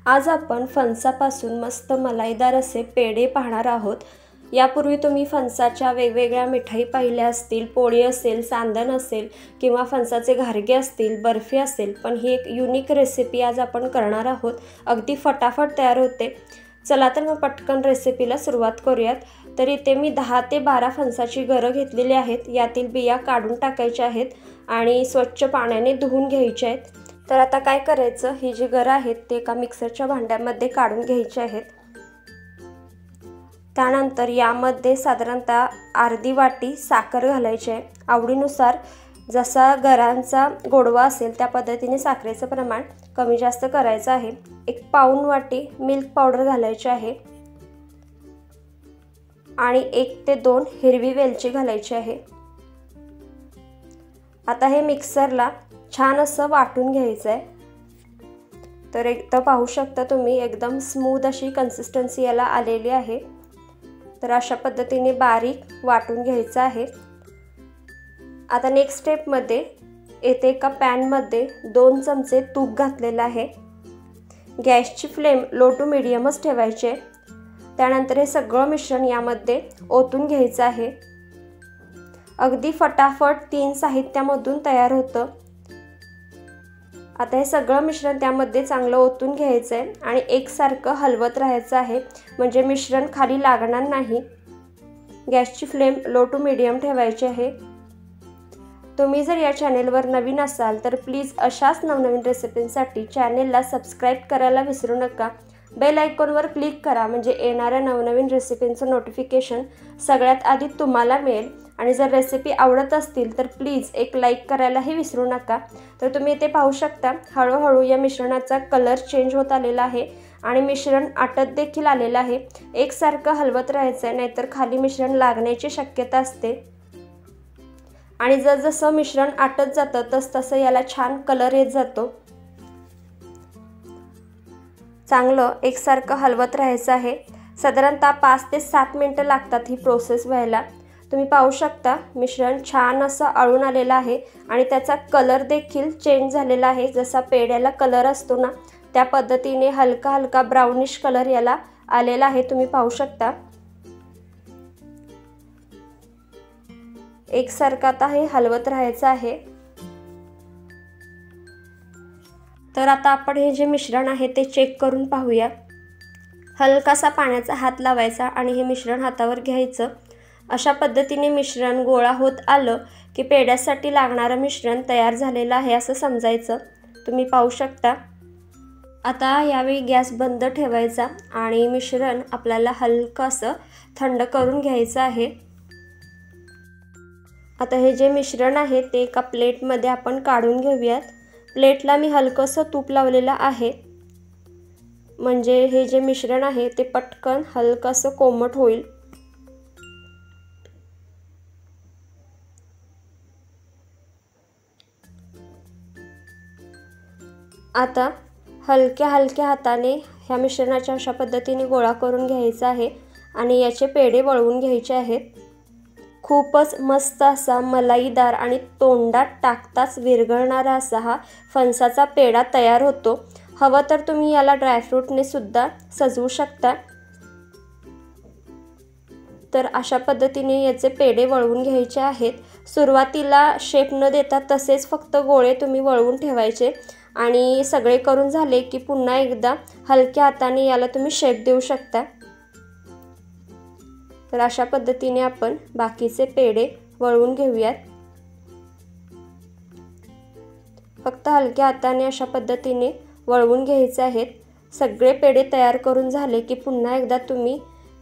आज आपण फणसापासून मस्त मलाईदार असे पेढे पाहणार आहोत। यापूर्वी तुम्ही फणसाच्या वेगवेगळ्या मिठाई पाहिल्या असतील, पोळी असेल, सांदण असेल किंवा फणसाचे घारगे असतील, बर्फी असेल, पण ही एक युनिक रेसिपी आज आपण करणार आहोत। अगदी फटाफट तयार होते। चला तर मग पटकन रेसिपीला सुरुवात करूयात। तर इथे मी 10 ते 12 फणसाची गरं घेतलेली आहेत। यातील बिया काढून टाकायच्या आहेत आणि स्वच्छ पाण्याने धुवून घ्यायच्या आहेत। तर आता काय करायचं, ही जी गरं आहेत ते एका मिक्सरच्या भांड्यामध्ये काढून घ्यायची आहेत। त्यानंतर यामध्ये साधारणतः अर्धी वाटी साखर घालायची आहे। आवडीनुसार जसा गरांचा गोडवा असेल त्या पद्धतीने साखरेचं प्रमाण कमी जास्त करायचं आहे। 1 पाऊण वाटी मिल्क पावडर घालायची आहे आणि 1 ते 2 हिरवी वेलची घालायची आहे। आता हे मिक्सरला छान असं वाटून घ्यायचं आहे। तर एकदा पाहू शकता तुम्ही एकदम स्मूथ अशी कन्सिस्टन्सी याला आलेली आहे। तर अशा पद्धतीने बारीक वाटून घ्यायचं आहे। आता नेक्स्ट स्टेपमध्ये येथे एका पॅनमध्ये 2 चमचे तूप घातलेलं आहे। गॅसची फ्लेम लो टू मीडियमच ठेवायची आहे। त्यानंतर हे सगळं मिश्रण यामध्ये ओतून घ्यायचं आहे। अगदी फटाफट 3 साहित्यामधून तयार होतं। आता हे सगळं मिश्रण त्यामध्ये चांगलं ओतून घ्यायचं आहे आणि एकसारखं हलवत राहायचं आहे, म्हणजे मिश्रण खाली लागणार नाही। गॅसची फ्लेम लो टू मीडियम ठेवायची आहे। तुम्ही जर या चॅनेलवर नवीन असाल तर प्लीज अशाच नवनवीन रेसिपींसाठी चॅनेलला सबस्क्राईब करायला विसरू नका। बेल आयकॉनवर क्लिक करा, म्हणजे येणाऱ्या नवनवीन रेसिपींचं नोटिफिकेशन सगळ्यात आधी तुम्हाला मिळेल। आणि जर रेसिपी आवडत असतील तर प्लीज एक लाईक करायलाही विसरू नका। तर तुम्ही इथे पाहू शकता हळूहळू या मिश्रणाचा कलर चेंज होत आलेला आहे आणि मिश्रण आटत देखील आलेलं आहे। एकसारखं हलवत राहायचं आहे, नाहीतर खाली मिश्रण लागण्याची शक्यता असते। आणि जसं मिश्रण आटत जातं तसं याला छान कलर येत जातो। चांगलं एकसारखं हलवत राहायचं आहे। साधारणतः 5 ते 7 मिनिटं लागतात ही प्रोसेस व्हायला। तुम्ही पाहू शकता मिश्रण छान असं आळून आलेलं आहे आणि त्याचा कलर देखील चेंज झालेला आहे। जसा पेढ्याला कलर असतो ना, त्या पद्धतीने हलका हलका ब्राउनिश कलर याला आलेला आहे। तुम्ही पाहू शकता एकसारखं आता हे हलवत राहायचं आहे। तर आता आपण हे जे मिश्रण आहे ते चेक करून पाहूया। हलकासा पाण्याचा हात लावायचा आणि हे मिश्रण हातावर घ्यायचं। अशा पद्धतीने मिश्रण गोळा होत आलं की पेढ्यासाठी लागणारं मिश्रण तयार झालेलं आहे असं समजायचं। तुम्ही पाहू शकता। आता यावेळी गॅस बंद ठेवायचा आणि मिश्रण आपल्याला हलकंसं थंड करून घ्यायचं आहे। आता हे जे मिश्रण आहे ते एका प्लेटमध्ये आपण काढून घेऊयात। प्लेटला मी हलकंसं तूप लावलेलं आहे, म्हणजे हे जे मिश्रण आहे ते पटकन हलकंसं कोमट होईल। आता हलक्या हाताने ह्या मिश्रणाच्या अशा पद्धतीने गोळा करून घ्यायचा आहे आणि याचे पेढे वळवून घ्यायचे आहेत। खूपच मस्त असा मलाईदार आणि तोंडात टाकताच विरघळणारा असा हा फणसाचा पेढा तयार होतो। हवं तर तुम्ही याला ड्रायफ्रूटने सुद्धा सजवू शकता। तर अशा पद्धतीने याचे पेढे वळवून घ्यायचे आहेत। सुरुवातीला शेप न देता तसेच फक्त गोळे तुम्ही वळवून ठेवायचे आणि सगळे करून झाले की पुन्हा एकदा हलक्या हाताने याला तुम्ही शेप देऊ शकता। तर अशा पद्धतीने आपण बाकीचे पेढे वळवून घेऊयात। फक्त हलक्या हाताने अशा पद्धतीने वळवून घ्यायचे आहेत। सगळे पेढे तयार करून झाले की पुन्हा एकदा तुम्ही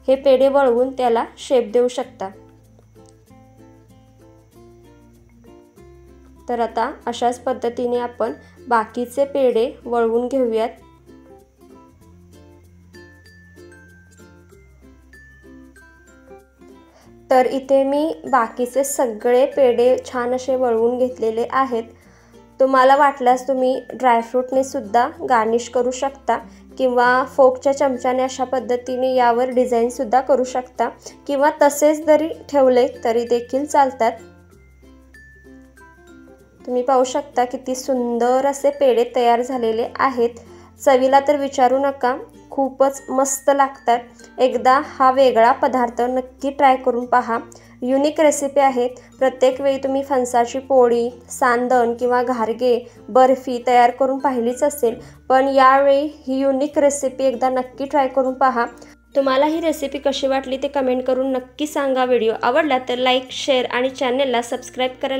हे पेढे वळवून त्याला शेप देऊ शकता। तर आता अशाच पद्धतीने आपण बाकीचे पेढे वळवून घेऊयात। तर इथे मी बाकीचे सगळे पेढे छान असे वळवून घेतलेले आहेत। तुम्हाला वाटल्यास तुम्ही ड्रायफ्रूटने सुद्धा गार्निश करू शकता किंवा फोकच्या चमच्याने अशा पद्धतीने यावर डिझाईन सुद्धा करू शकता किंवा तसेच जरी ठेवले तरी देखील चालतात। तुम्ही पाहू शकता किती सुंदर असे पेढे तयार झालेले आहेत। चवीला तर विचारू नका, खूपच मस्त लागतात. एकदा हा वेगळा पदार्थ नक्की ट्राय करून पहा. युनिक रेसिपी आहेत. प्रत्येक वेळी तुम्ही फणसाची पोळी, सांदण किंवा घारगे, बर्फी तयार करून पाहिलीच असेल, पण यावेळी ही युनिक रेसिपी एकदा नक्की ट्राय करून पहा. तुम्हाला ही रेसिपी कशी वाटली ते कमेंट करून नक्की सांगा. व्हिडिओ आवडला तर लाईक, शेअर आणि चॅनलला सबस्क्राईब करा.